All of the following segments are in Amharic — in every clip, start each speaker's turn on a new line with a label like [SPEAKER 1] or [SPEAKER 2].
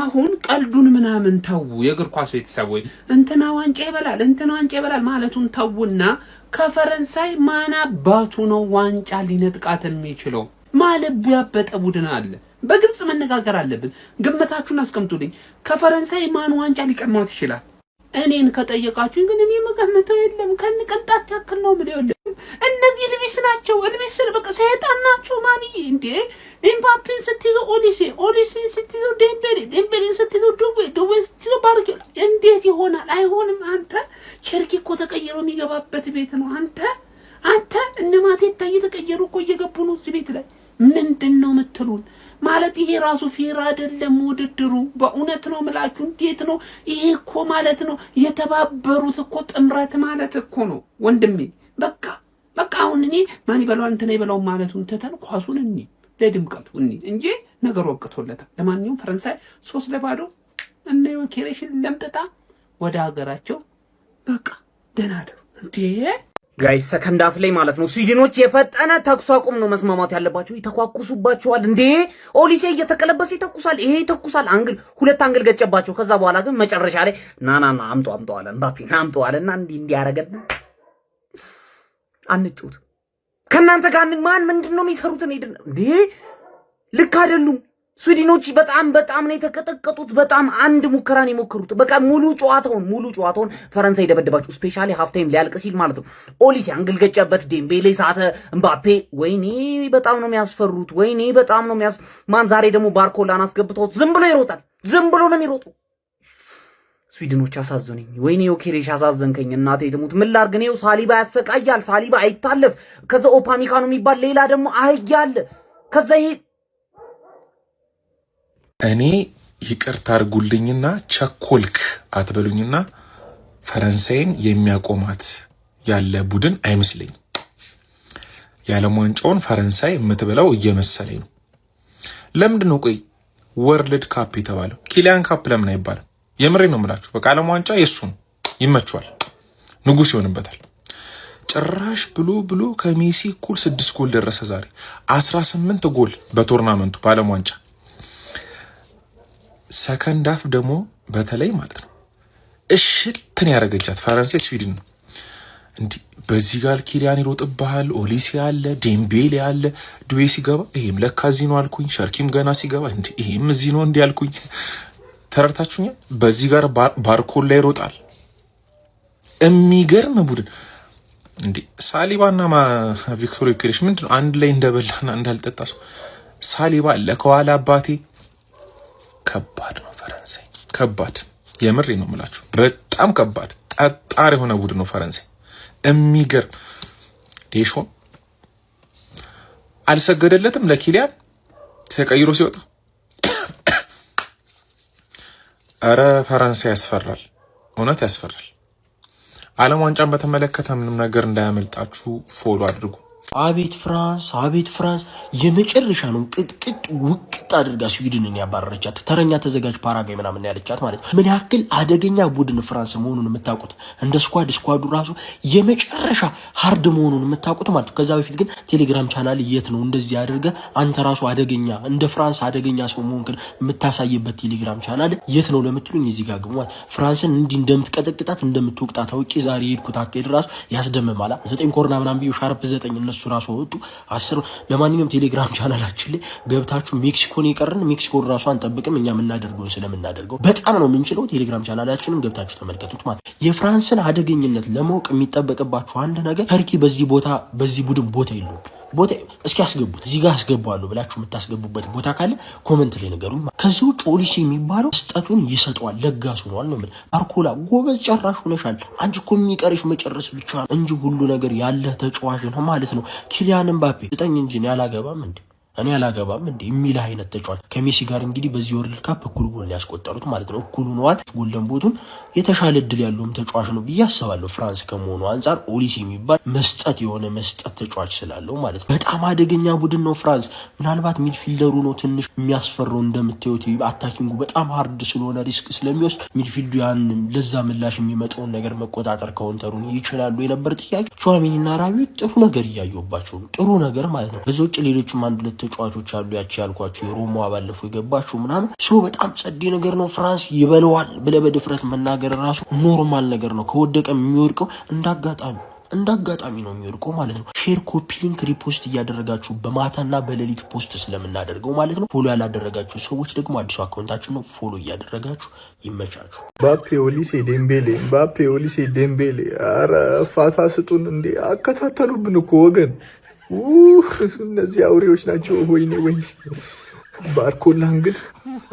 [SPEAKER 1] አሁን ቀልዱን ምናምን ተው የእግር ኳስ ቤተሰቦች እንትና ዋንጫ ይበላል ማለቱን ተውና ከፈረንሳይ ማን አባቱ ነው ዋንጫ ሊነጥቃት የሚችለው? ማለት ያበጠ ቡድን አለ። በግልጽ መነጋገር አለብን። ግምታችሁን አስቀምጡልኝ። ከፈረንሳይ ማን ዋንጫ ሊቀማት ይችላል? እኔን ከጠየቃችሁኝ ግን እኔ መገመተው የለም። ከንቀንጣት ያክል ነው ምን ይወል እነዚህ ልቢስ ናቸው። ልቢስ በቃ ሰይጣን ናቸው። ማንዬ እንዴ ኤምባፔን ስትይዘው ኦሊሴን ስትይዘው ዴምቤሌን ስትይዘው ዱዌ ስትይዘው ባርኬላ እንዴት ይሆናል? አይሆንም። አንተ ቸርኪ እኮ ተቀይሮ የሚገባበት ቤት ነው። አንተ እነማቴታ እየተቀየሩ እኮ እየገቡ ነው እዚህ ቤት ላይ። ምንድነው የምትሉን? ማለት ይሄ ራሱ ፌር አይደለም ውድድሩ። በእውነት ነው ምላችሁ። እንዴት ነው ይሄ? እኮ ማለት ነው የተባበሩት እኮ ጥምረት ማለት እኮ ነው ወንድሜ። በቃ አሁን እኔ ማን ይበላው እንትና ይበላው ማለቱን ተተን ኳሱን ለድምቀቱ እንጂ ነገር ወቅቶለታል። ለማንኛውም ፈረንሳይ 3-0 እና ዮኬሬሽን ለምጥጣ ወደ ሀገራቸው በቃ ደናደሩ እንዴ
[SPEAKER 2] ጋይስ። ሰከንድ አፍ ላይ ማለት ነው ስዊድኖች የፈጠነ ተኩስ አቁም ነው መስማማት ያለባቸው። ይተኳኩሱባቸዋል እንዴ ኦሊሴ እየተቀለበሰ ይተኩሳል፣ ይሄ ይተኩሳል። ሁለት አንግል ገጨባቸው። ከዛ በኋላ ግን መጨረሻ ላይ ና አምጣው አለ ምባፔ አለና እንዲህ ያረጋግጥ አንጩት ከናንተ ጋር ማን ምንድነው የሚሰሩት? እንዴ ልክ አይደሉም ስዊድኖች። በጣም ነው የተቀጠቀጡት። በጣም አንድ ሙከራን የሞከሩት። በቃ ሙሉ ጨዋታውን ፈረንሳይ ደበደባቸው። ስፔሻሊ ሃፍ ታይም ሊያልቅ ሲል ማለት ነው ኦሊሴ አንግል ገጨበት፣ ዴምቤሌ ሳተ፣ ምባፔ ወይኔ በጣም ነው የሚያስፈሩት። ወይኔ በጣም ነው ማን ዛሬ ደግሞ ባርኮላን አስገብተውት ዝም ብሎ ይሮጣል። ዝም ብሎ ነው የሚሮጡ ስዊድኖች። አሳዘኑኝ። ወይኔ ዮኬሬሽ አሳዘንከኝ። እናቴ ትሙት ምን ላድርግ ነው? ሳሊባ ያሰቃያል። ሳሊባ አይታለፍ። ከዛ ኦፓሚካኖ የሚባል ሌላ ደግሞ አህያለ። ከዛ ይሄ
[SPEAKER 3] እኔ ይቅርታ አድርጉልኝና ቸኮልክ አትበሉኝና ፈረንሳይን የሚያቆማት ያለ ቡድን አይመስለኝም። የዓለም ዋንጫውን ፈረንሳይ የምትበላው እየመሰለኝ ነው። ለምንድን ነው ቆይ ወርልድ ካፕ የተባለው? ኪሊያን ካፕ ለምን አይባልም? የምሬ ነው የምላችሁ። በቃ ዓለም ዋንጫ የሱ ነው፣ ይመቸዋል፣ ንጉስ ይሆንበታል። ጭራሽ ብሎ ከሜሲ እኩል 6 ጎል ደረሰ ዛሬ። 18 ጎል በቶርናመንቱ በዓለም ዋንጫ። ሰከንድ አፍ ደግሞ በተለይ ማለት ነው እሽትን ያረገጃት ፈረንሳይ ስዊድን ነው። እንዲህ በዚህ ጋር ኪሊያን ይሮጥብሃል፣ ኦሊሴ አለ፣ ዴምቤሌ አለ፣ ዱዌ ሲገባ ይሄም ለካ እዚህ ነው አልኩኝ። ሸርኪም ገና ሲገባ ይሄም እዚህ ነው እንዲህ አልኩኝ። ተረድታችሁኛል? በዚህ ጋር ባርኮላ ይሮጣል። የሚገርም ቡድን እንዴ! ሳሊባና ቪክቶር ዮኬሬሽ ምንድነው አንድ ላይ እንደበላና እንዳልጠጣ ሰው። ሳሊባ አለ ከኋላ አባቴ። ከባድ ነው ፈረንሳይ፣ ከባድ። የምሬ ነው የምላችሁ፣ በጣም ከባድ ጠጣር የሆነ ቡድን ነው ፈረንሳይ። የሚገርም ዴሾን አልሰገደለትም ለኪሊያን ተቀይሮ ሲወጣ። አረ ፈረንሳይ ያስፈራል፣ እውነት ያስፈራል። ዓለም ዋንጫን በተመለከተ ምንም ነገር እንዳያመልጣችሁ ፎሎ አድርጉ።
[SPEAKER 4] አቤት ፍራንስ የመጨረሻ ነው ቅጥቅጥ ውቅጥ አድርጋ ስዊድንን ያባረረቻት። ተረኛ ተዘጋጅ ፓራጓይ ምናምን ያለቻት ማለት ነው። ምን ያክል አደገኛ ቡድን ፍራንስ መሆኑን የምታውቁት እንደ ስኳዱ ራሱ የመጨረሻ ሃርድ መሆኑን የምታውቁት ማለት ነው። ከዛ በፊት ግን ቴሌግራም ቻናል የት ነው እንደዚህ አድርገ አንተ ራሱ አደገኛ እንደ ፍራንስ አደገኛ ሰው መሆንክን የምታሳይበት ቴሌግራም ቻናል የት ነው ለምትሉኝ እዚህ ጋር ግቡ። ፍራንስን እንዲህ እንደምትቀጠቅጣት እንደምትወቅጣት አውቄ ዛሬ ሄድኩት አካሄድ ራሱ ያስደምማላ። 9 ኮርና ምናምን ቢዩ ሻርፕ 9 እነሱ ራሱ ወጡ 10። ለማንኛውም ቴሌግራም ቻናላችን ላይ ገብታችሁ ሜክሲኮን ይቀርን ሜክሲኮ ራሱ አንጠብቅም እኛ የምናደርገው ስለምናደርገው በጣም ነው የምንችለው። ቴሌግራም ቻናላችንን ገብታችሁ ተመልከቱት ማለት። የፍራንስን አደገኝነት ለማወቅ የሚጠበቅባችሁ አንድ ነገር ተርኪ በዚህ ቡድን ቦታ የለውም። ቦታ እስኪ ያስገቡት እዚህ ጋር አስገባዋለሁ ብላችሁ የምታስገቡበት ቦታ ካለ ኮሜንት ላይ ነገሩኝ። ከዚህ ውጭ ኦሊሴ የሚባለው ስጠቱን ይሰጠዋል፣ ለጋሱ ነው ነው ማለት ባርኮላ ጎበዝ ጨራሽ ሆነሻል። አንቺ እኮ የሚቀርሽ መጨረስ ብቻ እንጂ ሁሉ ነገር ያለህ ተጫዋች ነው ማለት ነው። ኪሊያን ምባፔ ዘጠኝ እንጂ እኔ አላገባም እንዴ የሚል አይነት ተጫዋች ከሜሲ ጋር እንግዲህ በዚህ ወርልድ ካፕ እኩል ጎል ያስቆጠሩት ማለት ነው። እኩል ሆነዋል። ጎልደን ቦቱን የተሻለ እድል ያለውም ተጫዋች ነው ብዬ አስባለሁ። ፍራንስ ከመሆኑ አንፃር ኦሊሴ የሚባል መስጠት ተጫዋች ስላለው ማለት ነው። በጣም አደገኛ ቡድን ነው ፍራንስ። ምናልባት ሚድፊልደሩ ነው ትንሽ የሚያስፈራው እንደምታዩት። አታኪንጉ በጣም ሃርድ ስለሆነ ሪስክ ስለሚወስድ ሚድፊልዱ ያን ለዛ ምላሽ የሚመጣውን ነገር መቆጣጠር ካውንተሩን ይችላሉ የነበር ጥያቄ። ቹዋሜኒና ራቢዮት ጥሩ ነገር እያዩባቸው ነው። ጥሩ ነገር ማለት ነው። በዛ ውጭ ሌሎችም አንድ ሁለት ተጫዋቾች አሉ ያቺ ያልኳችሁ የሮማ ባለፈው የገባችሁ ምናምን ሶ በጣም ጸዴ ነገር ነው ፍራንስ ይበለዋል ብለ በድፍረት መናገር ራሱ ኖርማል ነገር ነው ከወደቀ የሚወድቀው እንዳጋጣሚ ነው የሚወድቀው ማለት ነው ሼር ኮፒ ሊንክ ሪፖስት እያደረጋችሁ በማታና በሌሊት ፖስት ስለምናደርገው ማለት ነው ፎሎ ያላደረጋችሁ ሰዎች ደግሞ አዲሱ አካውንታችን ነው ፎሎ እያደረጋችሁ ይመቻችሁ
[SPEAKER 5] ባፔ ኦሊሴ ዴምቤሌ አረ ፋታ ስጡን እንዴ አከታተሉብን እኮ ወገን እነዚህ አውሬዎች ናቸው ወይኔ ባርኮላ እንግዲህ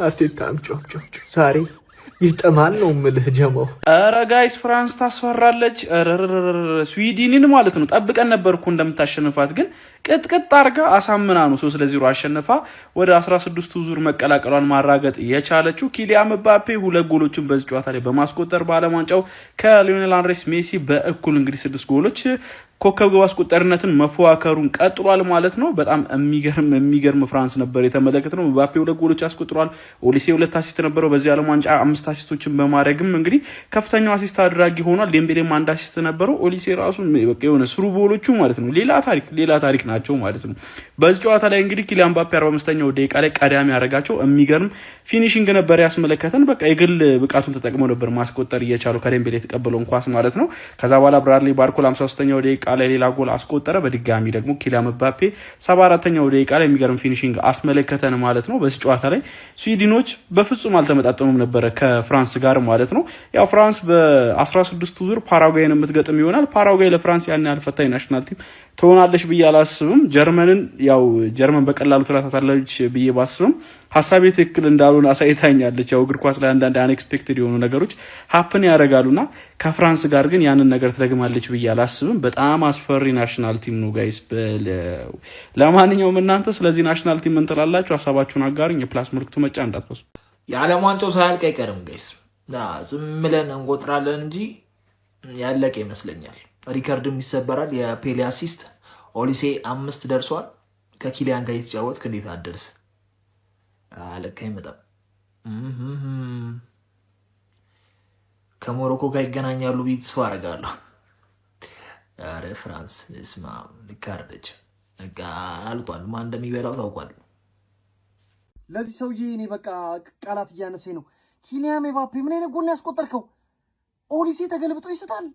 [SPEAKER 5] አርቴታ አምጪ ዛሬ ይጠማል ነው ምልህ ጀማው
[SPEAKER 1] አረ ጋይስ ፍራንስ ታስፈራለች ስዊድንን ማለት ነው ጠብቀን ነበርኩ እንደምታሸንፋት ግን ቅጥቅጥ አርጋ አሳምና ነው 3-0 አሸንፋ ወደ 16ቱ ዙር መቀላቀሏን ማራገጥ የቻለችው ኪሊያን ምባፔ ሁለት ጎሎችን በዚህ ጨዋታ ላይ በማስቆጠር በዓለም ዋንጫው ከሊዮኔል አንድሬስ ሜሲ በእኩል እንግዲህ 6 ጎሎች ኮከብ ግብ አስቆጣሪነትን መፎካከሩን ቀጥሏል ማለት ነው በጣም የሚገርም ፍራንስ ነበር የተመለከተው ምባፔ ሁለት ጎሎች አስቆጥሯል ኦሊሴ ሁለት አሲስት ነበረው በዚህ ዓለም ዋንጫ 5 አሲስቶችን በማድረግም እንግዲህ ከፍተኛው አሲስት አድራጊ ሆኗል ዴምቤሌም አንድ አሲስት ነበረው ኦሊሴ ራሱ በቃ የሆነ ስሩ ጎሎቹ ማለት ነው ሌላ ታሪክ ናቸው ማለት ነው በዚህ ጨዋታ ላይ እንግዲህ ኪሊያን ምባፔ 45ኛው ደቂቃ ላይ ቀዳሚ ያረጋቸው የሚገርም ፊኒሺንግ ነበር ያስመለከተን በቃ የግል ብቃቱን ተጠቅመው ነበር ማስቆጠር እየቻሉ ከዴምቤሌ የተቀበለውን ኳስ ማለት ነው ከዛ በኋላ ብራድሊ ባርኮላ 53ኛው ደቂቃ ላይ ሌላ ጎል አስቆጠረ በድጋሚ ደግሞ ኪሊያን ምባፔ 74ኛው ደቂቃ ላይ የሚገርም ፊኒሺንግ አስመለከተን ማለት ነው በዚህ ጨዋታ ላይ ስዊድኖች በፍጹም አልተመጣጠኑም ነበር ከፍራንስ ጋር ማለት ነው ያው ፍራንስ በ16ቱ ዙር ፓራጓይን የምትገጥም ይሆናል ፓራጓይ ለፍራንስ ያን ያህል ፈታኝ ናሽናል ቲም ትሆናለች ብዬ አላስብም ጀርመን በቀላሉ ትላታታለች ብዬ ባስብም ሐሳቤ ትክክል እንዳልሆነ አሳይታኛለች ያው እግር ኳስ ላይ አንዳንድ አንኤክስፔክትድ የሆኑ ነገሮች ሀፕን ያደርጋሉና ከፍራንስ ጋር ግን ያንን ነገር ትደግማለች ብዬ አላስብም በጣም አስፈሪ ናሽናል ቲም ነው ጋይስ ለማንኛውም እናንተ ስለዚህ ናሽናል ቲም ምን ትላላችሁ ሐሳባችሁን አጋሩኝ የፕላስ ምልክቱ መጫ እንዳትረሱ
[SPEAKER 6] የዓለም ዋንጫው ሳያልቅ አይቀርም ጋይስ ዝም ብለን እንቆጥራለን እንጂ ያለቀ ይመስለኛል ሪከርድም ይሰበራል የፔሌ አሲስት ኦሊሴ 5 ደርሷል ከኪሊያን ጋር የተጫወትክ እንዴት አደርስ አለካ ይመጣ ከሞሮኮ ጋር ይገናኛሉ ቢትስ አረጋለሁ አረ ፍራንስ እስማ ሪካርድች አልቋል ማን እንደሚበላው ታውቋል
[SPEAKER 7] ለዚህ ሰውዬ እኔ በቃ ቃላት እያነሰኝ ነው ኪሊያን ምባፔ ምን አይነት ጎል ያስቆጠርከው ኦሊሴ ተገልብጦ ይስታል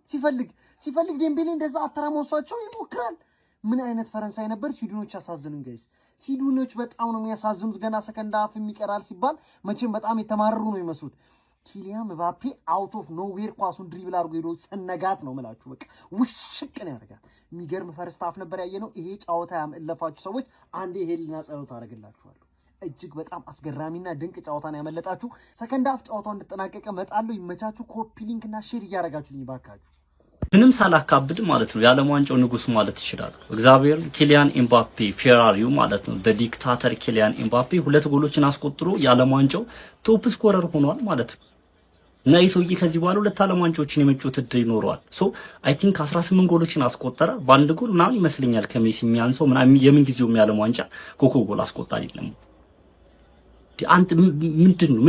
[SPEAKER 7] ሲፈልግ ዴምቤሌ እንደዛ አተራማውሳቸው ይሞክራል ምን አይነት ፈረንሳይ ነበር ስዊድኖች ያሳዝኑን ጋይስ ስዊድኖች በጣም ነው የሚያሳዝኑት ገና ሰከንድ ሃፍ የሚቀራል ሲባል መቼም በጣም የተማረሩ ነው ይመስሉት ኪሊያን ምባፔ አውት ኦፍ ኖዌር ኳሱን ድሪብል አድርጎ ሄዶ ሰነጋት ነው መላችሁ በቃ ውሽቅ ነው ያደርጋል የሚገርም ፈርስት ሃፍ ነበር ያየነው ይሄ ጨዋታ ያመለፋችሁ ሰዎች አንዴ ሄልና ጸሎት አደርግላችኋለሁ እጅግ በጣም አስገራሚና ድንቅ ጨዋታን ያመለጣችሁ ሰከንድ ሃፍ ጨዋታው እንደተጠናቀቀ መጣሉ ይመቻችሁ ኮፒ ሊንክ እና ሼር እያደረጋችሁልኝ ባካችሁ
[SPEAKER 8] ምንም ሳላካብድ ማለት ነው የዓለም ዋንጫው ንጉስ ማለት ይችላል እግዚአብሔር ኪሊያን ምባፔ ፌራሪው ማለት ነው ዲክታተር ኪሊያን ምባፔ ሁለት ጎሎችን አስቆጥሮ የዓለም ዋንጫው ቶፕ ስኮረር ሆኗል ማለት ነው እና ይሰውዬ ከዚህ በኋላ ሁለት ዓለም ዋንጫዎችን የመጫወት እድል ይኖረዋል ሶ አይ ቲንክ 18 ጎሎችን አስቆጠረ በአንድ ጎል ምናምን ይመስለኛል ከሜሲ የሚያንሰው ምናምን የምን ጊዜው የዓለም ዋንጫ ኮኮ ጎል አስቆጣሪ አይደለም አንተ ምንድነው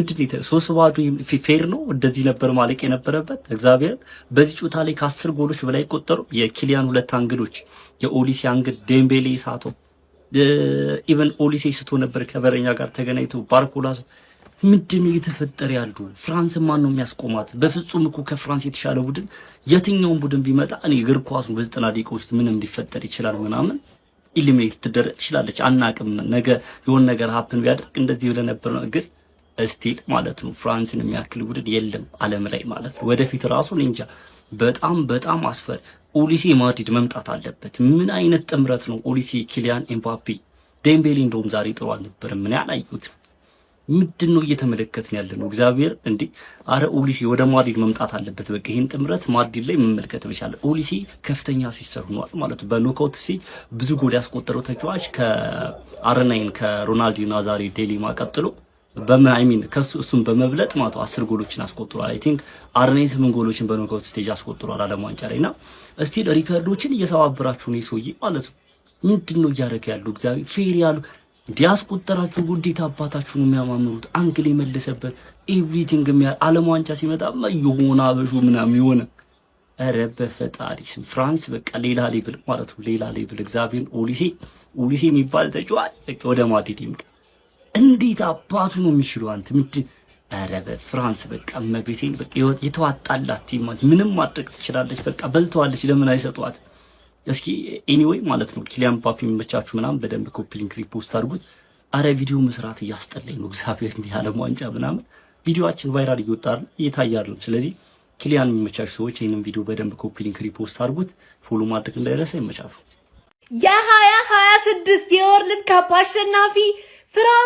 [SPEAKER 8] 3-2 ፌር ነው እንደዚህ ነበር ማለቅ የነበረበት እግዚአብሔር በዚህ ጨዋታ ላይ ከ10 ጎሎች በላይ ቆጠሩ የኪሊያን ሁለት አንግሎች የኦሊሴ አንግል ዴምቤሌ ሳቶ ኢቨን ኦሊሴ ስቶ ነበር ከበረኛ ጋር ተገናኝቶ ባርኮላ ምንድነው እየተፈጠረ ያለው ፍራንስ ማን ነው የሚያስቆማት በፍጹም እኮ ከፍራንስ የተሻለ ቡድን የትኛውን ቡድን ቢመጣ እኔ እግር ኳሱ በ90 ደቂቃ ውስጥ ምንም ሊፈጠር ይችላል ምናምን ኢሊሚኔት ትደረግ ትችላለች አናቅም ነገ የሆነ ነገር ሀፕን ቢያደርግ እንደዚህ ብለ ነበር ነው ግን ስቲል ማለት ነው ፍራንስን የሚያክል ቡድን የለም ዓለም ላይ ማለት ነው ወደፊት ራሱ እንጃ በጣም አስፈሪ ኦሊሴ ማድሪድ መምጣት አለበት ምን አይነት ጥምረት ነው ኦሊሴ ኪሊያን ምባፔ ዴምቤሌ እንደውም ዛሬ ጥሩ አልነበረም ምን ያላዩት ምንድነው እየተመለከትን ያለነው እግዚአብሔር እንዴ አረ ኦሊሴ ወደ ማድሪድ መምጣት አለበት በቃ ይሄን ጥምረት ማድሪድ ላይ መመልከት ብቻለ ኦሊሴ ከፍተኛ ሲሰሩ ነው ማለት በኖካውት ብዙ ጎል ያስቆጠረው ተጫዋች ከአርናይን ከሮናልዲኖ ናዛሪ ዴሊማ ቀጥሎ በማይሚን ከሱም በመብለጥ ማለት 10 ጎሎችን አስቆጥሯል አይ ቲንክ አርናይን 8 ጎሎችን በኖካውት ስቴጅ አስቆጥሯል ዓለም ዋንጫ ላይና እስቲ ሪከርዶችን እየሰባበራችሁ ነው ይሶይ ማለት ምንድነው እያደረገ ያለው እግዚአብሔር ፌር ያለው ዲያስቆጠራችሁ ጉዲት አባታችሁ ነው የሚያማምሩት አንግል የመለሰበት ኤቭሪቲንግ ዓለም ዋንጫ ሲመጣ የሆነ አበሹ ምናምን የሆነ ኧረ በፈጣሪ ስም ፍራንስ በቃ ሌላ ሌብል ማለት ነው። ሌላ ሌብል እግዚአብሔር ኦሊሴ የሚባል ተጫዋች በቃ ወደ ማድሪድ ይምጣ። እንዴት አባቱ ነው የሚችለው አንተ ምንድን? ኧረ በፍራንስ በቃ መቤቴን በቃ የተዋጣላት ቲም ምንም ማድረግ ትችላለች። በቃ በልተዋለች። ለምን አይሰጧት? እስኪ ኤኒዌይ ማለት ነው ኪሊያን ምባፔ የሚመቻችሁ ምናምን በደንብ ኮፒ ሊንክ ሪፖስት አድርጉት። አረ ቪዲዮ መስራት እያስጠላኝ ነው እግዚአብሔር የዓለም ዋንጫ ምናምን ቪዲዮአችን ቫይራል እየታያል ነው። ስለዚህ ኪሊያን የሚመቻችሁ ሰዎች ይህንን ቪዲዮ በደንብ ኮፒ ሊንክ ሪፖስት አድርጉት። ፎሎ ማድረግ እንዳይረሳ። ይመቻችሁ።
[SPEAKER 9] የ2026 የወርልድ ካፕ አሸናፊ ፍራንስ።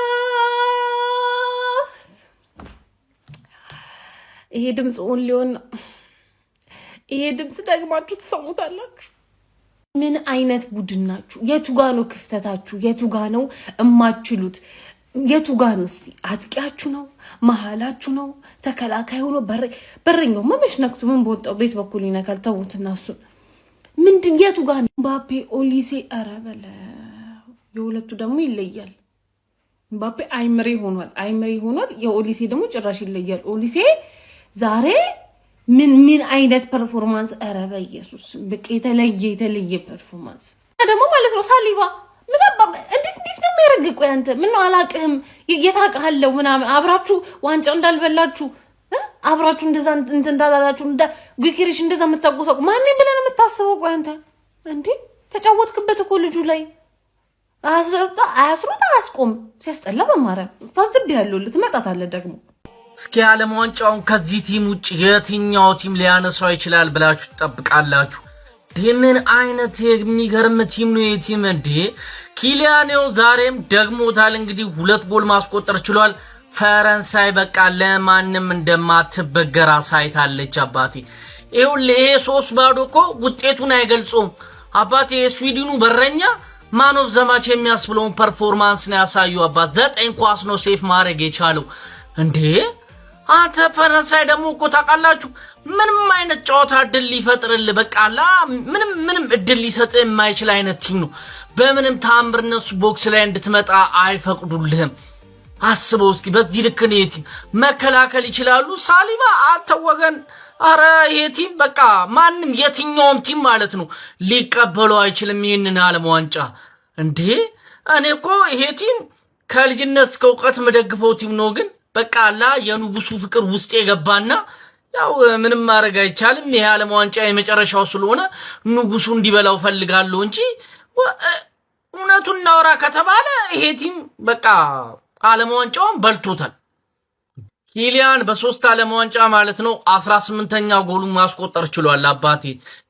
[SPEAKER 9] ይሄ ድምጽ ሊሆን ይሄ ድምጽ ደግማችሁ ትሰሙታላችሁ። ምን አይነት ቡድን ናችሁ? የቱ ጋ ነው ክፍተታችሁ? የቱ ጋ ነው እማችሉት? የቱ ጋ ነው? እስቲ አጥቂያችሁ ነው? መሃላችሁ ነው? ተከላካዩ ነው? በረኛው መመሽ ነክቱ ምን ቦጣው ቤት በኩል ይነካል። ተውትና እሱ ምንድን የቱ ጋ ነው? ምባፔ ኦሊሴ ኧረ በለ የሁለቱ ደግሞ ይለያል። ምባፔ አይምሬ ሆኗል። የኦሊሴ ደግሞ ጭራሽ ይለያል። ኦሊሴ ዛሬ ምን አይነት ፐርፎርማንስ! ኧረ በኢየሱስ በቃ የተለየ ፐርፎርማንስ ደግሞ ማለት ነው። ሳሊባ ምን እንዴት ነው የሚያረግቁ? ያንተ ምን ነው አላቅህም። የታቀሃለው ምናምን አብራችሁ ዋንጫ እንዳልበላችሁ አብራችሁ እንደዛ እንዳላላችሁ ጉኪሪሽ እንደዛ መታቆሰቁ ማን ነው ብለን የምታስበው? ቆይ አንተ እንዴ ተጫወትክበት እኮ ልጁ ላይ አያስሩት አያስቆም። ሲያስጠላ በማረም ታዝብ ልትመጣታለህ ደግሞ።
[SPEAKER 2] እስኪ ዓለም ዋንጫውን ከዚህ ቲም ውጭ የትኛው ቲም ሊያነሳው ይችላል ብላችሁ ትጠብቃላችሁ? ምን አይነት የሚገርም ቲም ነው የቲም እንዴ! ኪሊያኔው ዛሬም ደግሞታል። እንግዲህ 2 ጎል ማስቆጠር ችሏል። ፈረንሳይ በቃ ለማንም እንደማትበገር አሳይታለች። አባቴ ይሄ 3-0 እኮ ውጤቱን አይገልጾም። አባቴ የስዊድኑ በረኛ ማን ኦፍ ዘ ማች የሚያስብለውን ፐርፎርማንስ ነው ያሳዩ። አባት 9 ኳስ ነው ሴፍ ማድረግ የቻለው እንዴ! አንተ ፈረንሳይ ደግሞ እኮ ታውቃላችሁ ምንም አይነት ጨዋታ እድል ሊፈጥርልህ በቃላ ምንም እድል ሊሰጥ የማይችል አይነት ቲም ነው። በምንም ታምር እነሱ ቦክስ ላይ እንድትመጣ አይፈቅዱልህም። አስበው እስኪ በዚህ ልክ ነው ቲም መከላከል ይችላሉ። ሳሊባ አተወገን አረ ይሄ ቲም በቃ ማንም የትኛውም ቲም ማለት ነው ሊቀበለው አይችልም ይሄንን ዓለም ዋንጫ እንዴ! እኔ እኮ ይሄ ቲም ከልጅነት እስከ ዕውቀት መደግፈው ቲም ነው ግን በቃ የንጉሱ ፍቅር ውስጥ የገባና ያው ምንም ማድረግ አይቻልም። ይሄ ዓለም ዋንጫ የመጨረሻው ስለሆነ ንጉሱ እንዲበላው ፈልጋለሁ እንጂ እውነቱን እናወራ ከተባለ ይሄ ቲም በቃ ዓለም ዋንጫውን በልቶታል። ኪሊያን በ3 ዓለም ዋንጫ ማለት ነው 18ኛ ጎሉን ማስቆጠር ችሏል። አባቴ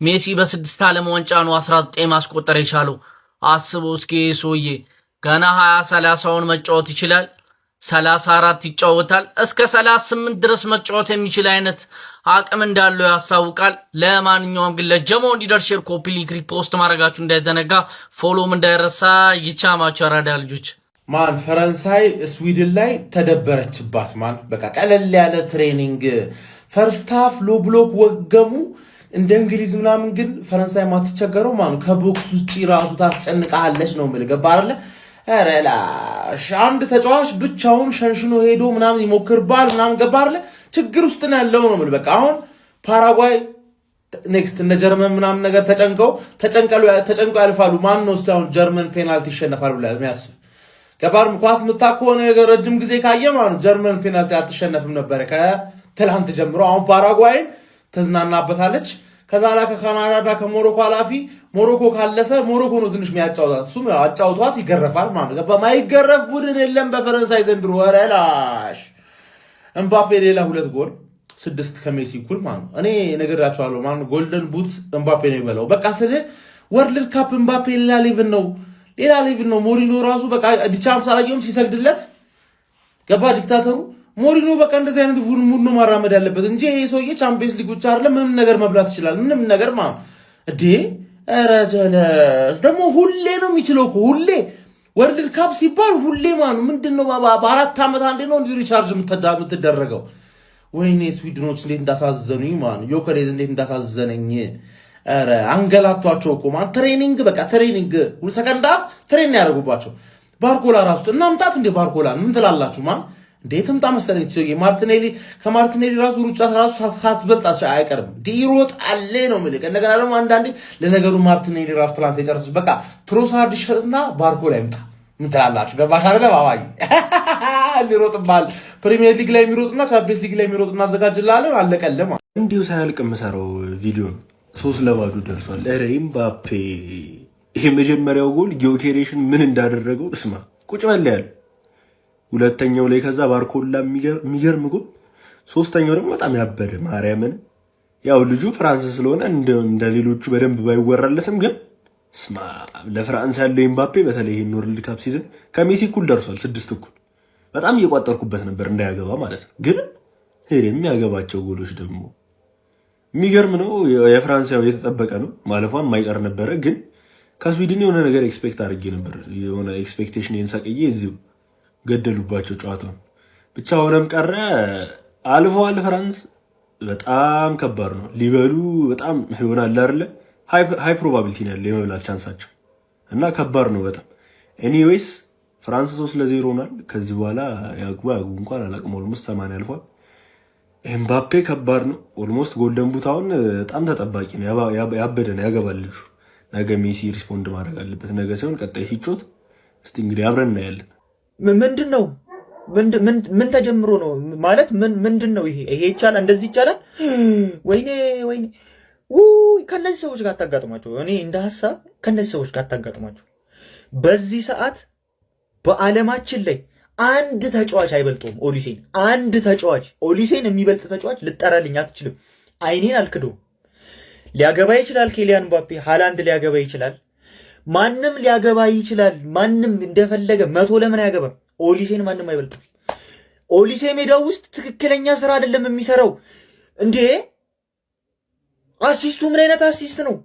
[SPEAKER 2] ሜሲ በ6 ዓለም ዋንጫ ነው 19 ማስቆጠር የቻለው። አስበው እስኪ ሰውዬ ገና 20-30ውን መጫወት ይችላል። 34 ይጫወታል። እስከ 38 ድረስ መጫወት የሚችል አይነት አቅም እንዳለው ያሳውቃል። ለማንኛውም ግን ለጀሞ እንዲደርስ ሼር፣ ኮፒ ሊንክ፣ ሪፖስት ማድረጋችሁ እንዳይዘነጋ፣ ፎሎም እንዳይረሳ። ይቻማችሁ አራዳ ልጆች።
[SPEAKER 3] ማን ፈረንሳይ ስዊድን ላይ ተደበረችባት። ማን በቃ ቀለል ያለ ትሬኒንግ ፈርስት ሃፍ ሎ ብሎክ ወገሙ እንደ እንግሊዝ ምናምን። ግን ፈረንሳይ ማትቸገረው ማን ከቦክስ ውጪ ራሱ ታስጨንቃለች ነው የምልህ። ገባ አይደለ? ረላሽ አንድ ተጫዋች ብቻውን ሸንሽኖ ሄዶ ምናምን ይሞክርባል ምናምን። ገባ አይደለ? ችግር ውስጥ ነው ያለው ነው የምልህ። በቃ አሁን ፓራጓይ ኔክስት እነ ጀርመን ምናምን ነገር ተጨንቀው ያልፋሉ። ማን ነው እስቲ አሁን ጀርመን ፔናልቲ ይሸነፋል ብለህ የሚያስብ? ገባርም ኳስ ምታከሆነ ነገር ረጅም ጊዜ ካየ ማለት ጀርመን ፔናልቲ አትሸነፍም ነበር ከትላንት ጀምሮ። አሁን ፓራጓይን ተዝናናበታለች። ከዛ ላይ ከካናዳ ከሞሮኮ አላፊ ሞሮኮ ካለፈ ሞሮኮ ነው ትንሽ የሚያጫውታት። እሱም አጫውቷት ይገረፋል ማለት ገባ። ማይገረፍ ቡድን የለም በፈረንሳይ ዘንድሮ። ወረላሽ እምባፔ ሌላ 2 ጎል 6 ከሜሲ እኩል ማለት እኔ ነገራቸዋለሁ ማለት ጎልደን ቡት እምባፔ ነው ይበላው። በቃ ስለ ወርልድ ካፕ እምባፔ ሌላ ሌቭል ነው። ሞሪኖ ራሱ በቃ ዲቻምስ አላየውም ሲሰግድለት ገባ ዲክታተሩ ሞሪኖ። በቃ እንደዚህ አይነት ሙድ ነው ማራመድ ያለበት እንጂ ይሄ ሰውዬ ቻምፒየንስ ሊግ ብቻ አይደለም ምንም ነገር መብላት ይችላል። ምንም ነገር ማለት እዴ ረጀለስ ደግሞ ሁሌ ነው የሚችለው እኮ ሁሌ ወርልድ ካፕ ሲባል ሁሌ ማለት ምንድነው በ4 ዓመት አንዴ ነው እንዲ ሪቻርጅ የምትደረገው። ወይኔ ስዊድኖች እንዴት እንዳሳዘኑኝ ማለት ዮከሬዝ እንዴት እንዳሳዘነኝ። አረ አንገላቷቸው እኮ ማለት ትሬኒንግ በቃ ትሬኒንግ ሰከንድ ሃፍ ትሬን ያደርጉባቸው። ባርኮላ ራሱ እናምጣት እንደ ባርኮላን ምን ትላላችሁ ማለት
[SPEAKER 2] እንዴትም ታመሰለኝ ሲይ ማርቲኔሊ ከማርቲኔሊ ራሱ ሩጫ ራሱ ሳትበልጥ አይቀርም ይሮጣል ነው ማለት እንደገና ደግሞ አንዳንዴ ለነገሩ ማርቲኔሊ ራሱ ትላንት የጨረሰ በቃ ትሮሳርድ ሸጥና ባርኮ ላይ ምጣ ምን ትላላችሁ ገባሽ አይደለ ባባይ ሊሮጥባል ፕሪሚየር ሊግ ላይ የሚሮጥና ቻምፒየንስ ሊግ ላይ የሚሮጥና አዘጋጅልሃለሁ አለቀለም
[SPEAKER 4] እንዲሁ ሳያልቅ የምሰራው ቪዲዮ 3-2 ደርሷል ኧረ ኤምባፔ ይሄ መጀመሪያው ጎል ጊዮኬሬሽን ምን እንዳደረገው እስማ ቁጭ በል ያለ ሁለተኛው ላይ ከዛ ባርኮላ የሚገርም ጎል ሶስተኛው ደግሞ በጣም ያበደ ማርያምን ያው ልጁ ፍራንስ ስለሆነ እንደ ሌሎቹ በደንብ ባይወራለትም ግን ስማ ለፍራንስ ያለው ኤምባፔ በተለይ ይሄን ወርልድ ካፕ ሲዝን ከሜሲ እኩል ደርሷል 6 እኩል በጣም እየቋጠርኩበት ነበር እንዳያገባ ማለት ነው ግን ሄደም ያገባቸው ጎሎች ደግሞ የሚገርም ነው የፍራንስ ያው የተጠበቀ ነው ማለፏን ማይቀር ነበረ ግን ከስዊድን የሆነ ነገር ኤክስፔክት አድርጌ ነበር የሆነ ኤክስፔክቴሽን የንሳቀዬ እዚሁ ገደሉባቸው ጨዋታውን ብቻ ሆነም ቀረ አልፈዋል ፍራንስ በጣም ከባድ ነው ሊበሉ በጣም ይሆናል አይደለ ሃይ ፕሮባቢሊቲ ነው ያለው የመብላት ቻንሳቸው እና ከባድ ነው በጣም ኤኒዌይስ ፍራንስ 3-0 ሆኗል ከዚህ በኋላ ያግባ እንኳን አላቅም ኦልሞስት 80 አልፏል ኤምባፔ ከባድ ነው ኦልሞስት ጎልደን ቡታውን በጣም ተጠባቂ ነው ያበደ ነው ያገባል ልጁ ነገ ሜሲ ሪስፖንድ ማድረግ አለበት ነገ ሳይሆን ቀጣይ ሲጮት እስቲ እንግዲህ አብረን እናያለን
[SPEAKER 2] ምንድነው ምን ተጀምሮ ነው ማለት ምንድነው ይሄ ይቻላል እንደዚህ ይቻላል ወይኔ ከነዚህ ሰዎች ጋር ታጋጥማቸው እኔ እንደ ሐሳብ ከነዚህ ሰዎች ጋር ታጋጥማቸው በዚህ ሰዓት በዓለማችን ላይ አንድ ተጫዋች አይበልጦም አንድ ተጫዋች ኦሊሴን የሚበልጥ ተጫዋች ልጠራልኝ አትችልም አይኔን አልክዶ ሊያገባ ይችላል ኬሊያን ምባፔ ሃላንድ ሊያገባ ይችላል ማንም ሊያገባ ይችላል ማንም እንደፈለገ 100 ለምን ያገባ ኦሊሴን ማንም አይበልጥም ኦሊሴ ሜዳው ውስጥ ትክክለኛ ስራ አይደለም የሚሰራው እንዴ አሲስቱ ምን አይነት አሲስት ነው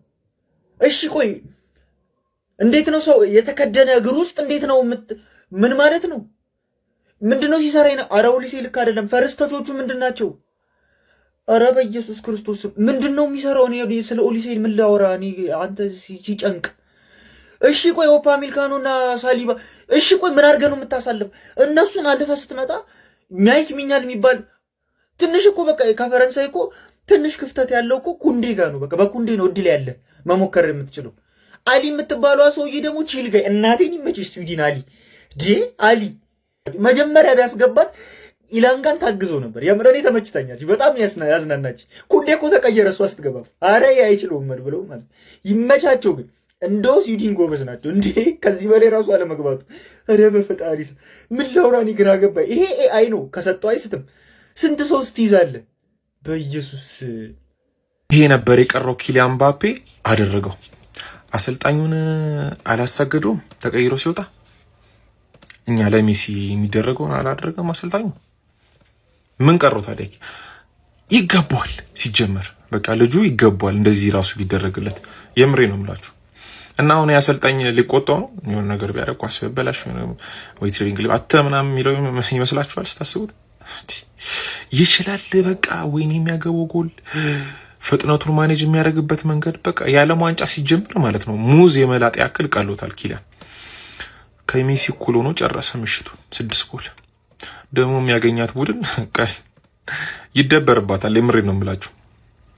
[SPEAKER 2] እሺ ቆይ እንዴት ነው ሰው የተከደነ እግር ውስጥ እንዴት ነው ምን ማለት ነው ምንድነው ሲሰራ ነው አረ ኦሊሴ ልክ አይደለም ፈረስተቾቹ ምንድናቸው አረ በኢየሱስ ክርስቶስ ምንድነው የሚሰራው እኔ ስለ ኦሊሴ ምን ላወራ እኔ አንተ ሲጨንቅ እሺ ቆይ ኦፓሜካኖና ሳሊባ እሺ ቆይ ምን አድርገህ ነው የምታሳልፍ እነሱን አልፈህ ስትመጣ ማይክ ሚኛል የሚባል ትንሽ እኮ በቃ ከፈረንሳይ እኮ ትንሽ ክፍተት ያለው እኮ ኩንዴ ጋር ነው በቃ በኩንዴ ነው እድል ያለ መሞከር የምትችለው አሊ የምትባለው ሰውዬ ደግሞ ቺል ጋር እናቴን ይመችሽ ስዊድን አሊ መጀመሪያ ቢያስገባት ኢላንጋን ታግዞ ነበር የምረኔ ተመችታኛች በጣም ያዝናናች ኩንዴ እኮ ተቀየረ እሷ ስትገባ አረ አይችሉም ብለው ማለት ይመቻቸው ግን እንደው ስዊድን ጎበዝ ናቸው እንዴ ከዚህ በላይ ራሱ አለመግባቱ አረ በፈጣሪ ምን ላውራኒ ግራ ገባ ይሄ ኤአይ ነው ከሰጠው አይስትም ስንት ሰው ስትይዛለ በኢየሱስ
[SPEAKER 3] ይሄ ነበር የቀረው ኪሊያን ምባፔ አደረገው አሰልጣኙን አላሰገደውም ተቀይሮ ሲወጣ እኛ ለሜሲ የሚደረገውን አላደረገም አሰልጣኙ ምን ቀረው ታዲያ ይገባዋል ሲጀመር በቃ ልጁ ይገባዋል እንደዚህ ራሱ ቢደረግለት የምሬ ነው የምላችሁ እና አሁን ያሰልጣኝ ሊቆጣው ነው የሆነ ነገር ቢያደርግ ኳስ በበላሽ ወይ ትሬኒንግ ላይ ምናምን የሚለው ይመስላችኋል ስታስቡት ይችላል በቃ ወይኔ የሚያገባው ጎል ፍጥነቱን ማኔጅ የሚያደርግበት መንገድ በቃ የዓለም ዋንጫ ሲጀምር ማለት ነው ሙዝ የመላጥ ያክል ቀሎታል ኪሊያን ከሜሲ እኩል ሆኖ ጨረሰ ምሽቱን 6 ጎል ደግሞ የሚያገኛት ቡድን ቃል ይደበርባታል የምሬ ነው የምላችሁ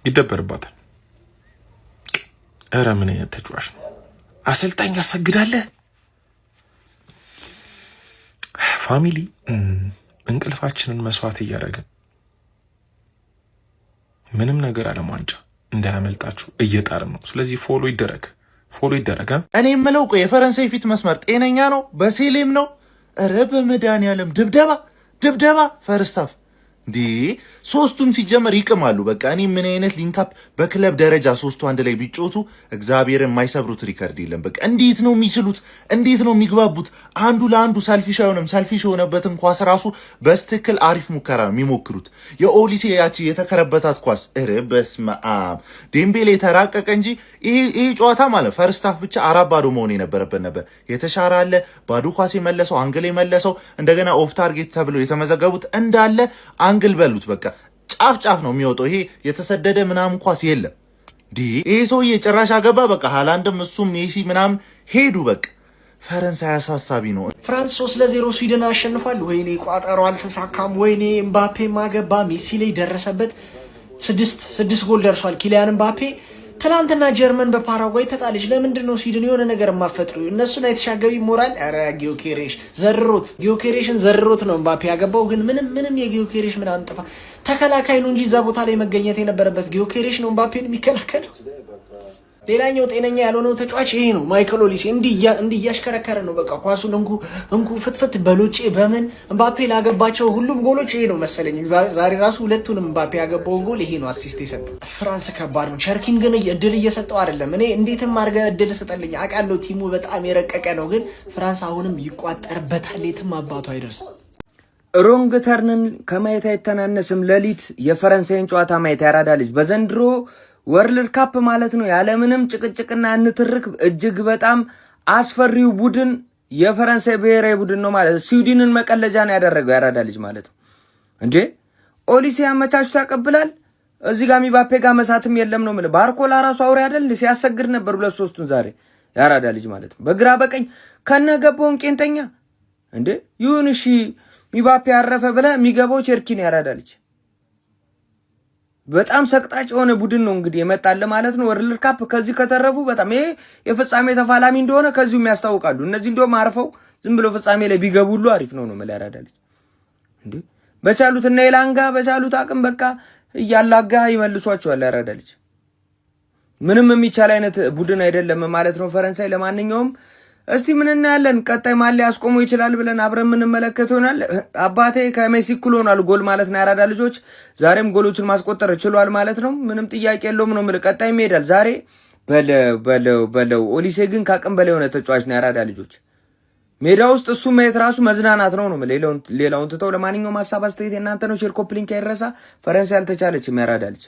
[SPEAKER 3] ይደበርባታል ኧረ ምን አይነት ተጫዋች ነው አሰልጣኝ ያሰግዳለ ፋሚሊ እንቅልፋችንን መስዋዕት እያደረግን ምንም ነገር ዓለም ዋንጫ እንዳያመልጣችሁ እየጣርን ነው ስለዚህ ፎሎ ይደረግ
[SPEAKER 5] እኔ የምለው ቆይ የፈረንሳይ ፊት መስመር ጤነኛ ነው በሴሌም ነው ኧረ በመድኃኒዓለም ድብደባ ፈርስታፍ እንዴ ሶስቱም ሲጀመር ይቅማሉ በቃ እኔ ምን አይነት ሊንካፕ በክለብ ደረጃ ሶስቱ አንድ ላይ ቢጮቱ እግዚአብሔርን የማይሰብሩት ሪከርድ የለም በቃ እንዴት ነው የሚችሉት እንዴት ነው የሚግባቡት አንዱ ለአንዱ ሰልፊሽ አይሆንም ሰልፊሽ የሆነበትን ኳስ ራሱ በስትክክል አሪፍ ሙከራ የሚሞክሩት የኦሊሴ ያቺ የተከረበታት ኳስ ኧረ በስመ አብ ዴምቤሌ ተራቀቀ እንጂ ይሄ ጨዋታ ማለት ፈርስታፍ ብቻ 4-0 መሆን የነበረበት ነበር የተሻረ አለ ባዶ ኳስ የመለሰው አንግል የመለሰው እንደገና ኦፍ ታርጌት ተብሎ የተመዘገቡት እንዳለ አንግል በሉት በቃ ጫፍ ነው የሚወጣው ይሄ የተሰደደ ምናምን ኳስ የለም ይሄ ሰውዬ ጭራሽ አገባ በቃ ሃላንድም እሱም ሜሲ ምናምን ሄዱ በቃ ፈረንሳይ አሳሳቢ ነው።
[SPEAKER 4] ፍራንስ 3-0 ስዊድን አሸንፏል። ወይኔ ቋጠሮ አልተሳካም። ወይኔ ኤምባፔ ማገባ ሜሲ ላይ ደረሰበት። 6 ጎል ደርሷል ኪሊያን ኤምባፔ። ትናንትና ጀርመን በፓራጓይ ተጣለች። ለምንድን ነው ስዊድን የሆነ ነገር የማፈጥሩ? እነሱን አይተሻገቢ ሞራል ኧረ ጊዮኬሬሽ ጊዮኬሬሽን ዘርሮት ነው ኤምባፔ ያገባው። ግን ምንም የጊዮኬሬሽ ምን አንጥፋ ተከላካይ ነው እንጂ እዛ ቦታ ላይ መገኘት የነበረበት ጊዮኬሬሽ ነው ኤምባፔን የሚከላከለው። ሌላኛው ጤነኛ ያልሆነው ተጫዋች ይሄ ነው ማይክል ኦሊሴ። እንዲህ እያሽከረከረ ነው በቃ ኳሱን እንኩ ፍትፍት በሎጬ በምን ኤምባፔ ላገባቸው ሁሉም ጎሎች ይሄ ነው መሰለኝ። ዛሬ ራሱ ሁለቱንም ኤምባፔ ያገባው ጎል ይሄ ነው አሲስት የሰጠው። ፍራንስ ከባድ ነው። ቸርኪን ግን እድል እየሰጠው አይደለም። እኔ እንዴትም አድርገህ እድል ስጠልኝ አውቃለሁ ቲሙ በጣም የረቀቀ ነው፣ ግን ፍራንስ አሁንም ይቋጠርበታል። የትም አባቱ አይደርስም።
[SPEAKER 2] ሮንግ ተርንን ከማየት አይተናነስም። ሌሊት የፈረንሳይን ጨዋታ ማየት ያራዳ ልጅ በዘንድሮ ወርልድ ካፕ ማለት ነው ያለምንም ጭቅጭቅና እንትርክ እጅግ በጣም አስፈሪው ቡድን የፈረንሳይ ብሔራዊ ቡድን ነው ማለት ስዊድንን መቀለጃ ነው ያደረገው ያራዳ ልጅ ማለት ነው እንዴ። ኦሊሴ አመቻችቶ ያቀብላል። እዚህ ጋር ሚባፔ ጋር መሳትም የለም ነው ማለት ባርኮላ ራሱ አውሬ አይደል ሲያሰግድ ነበር 2-3ቱን ዛሬ ያራዳ ልጅ ማለት ነው። በግራ በቀኝ ከነገባውን ቄንጠኛ እንዴ ይሁን እሺ ሚባፔ ያረፈ ብለ የሚገባው ቸርኪን ያራዳ ልጅ በጣም ሰቅጣጭ የሆነ ቡድን ነው እንግዲህ የመጣለ ማለት ነው። ወርልድ ካፕ ከዚህ ከተረፉ በጣም ይሄ የፍጻሜ ተፋላሚ እንደሆነ ከዚሁም ያስታውቃሉ። እነዚህ እንደውም አርፈው ዝም ብሎ ፍጻሜ ላይ ቢገቡሉ አሪፍ ነው ማለት ያራዳልኝ እንዴ። በቻሉት እና ኢላንጋ በቻሉት አቅም በቃ እያላጋ ይመልሷቸዋል ያራዳልኝ። ምንም የሚቻል አይነት ቡድን አይደለም ማለት ነው ፈረንሳይ። ለማንኛውም እስቲ ምን እናያለን ቀጣይ ማን ሊያስቆሙ ይችላል ብለን አብረን ምን መለከት ይሆናል። አባቴ ከሜሲ እኩል ሆኗል ጎል ማለት ነው ያራዳ ልጆች። ዛሬም ጎሎችን ማስቆጠር ችሏል ማለት ነው። ምንም ጥያቄ የለውም ነው ማለት ቀጣይ ይሄዳል። ዛሬ በለው ኦሊሴ ግን ካቅም በላይ የሆነ ተጫዋች ነው ያራዳ ልጆች። ሜዳ ውስጥ እሱ ማየት ራሱ መዝናናት ነው ነው ሌላውን ትተው። ለማንኛውም ሀሳብ አስተያየት እናንተ ነው። ሼር ኮፕሊንክ አይረሳ። ፈረንሳይ አልተቻለችም ያራዳ ልጅ።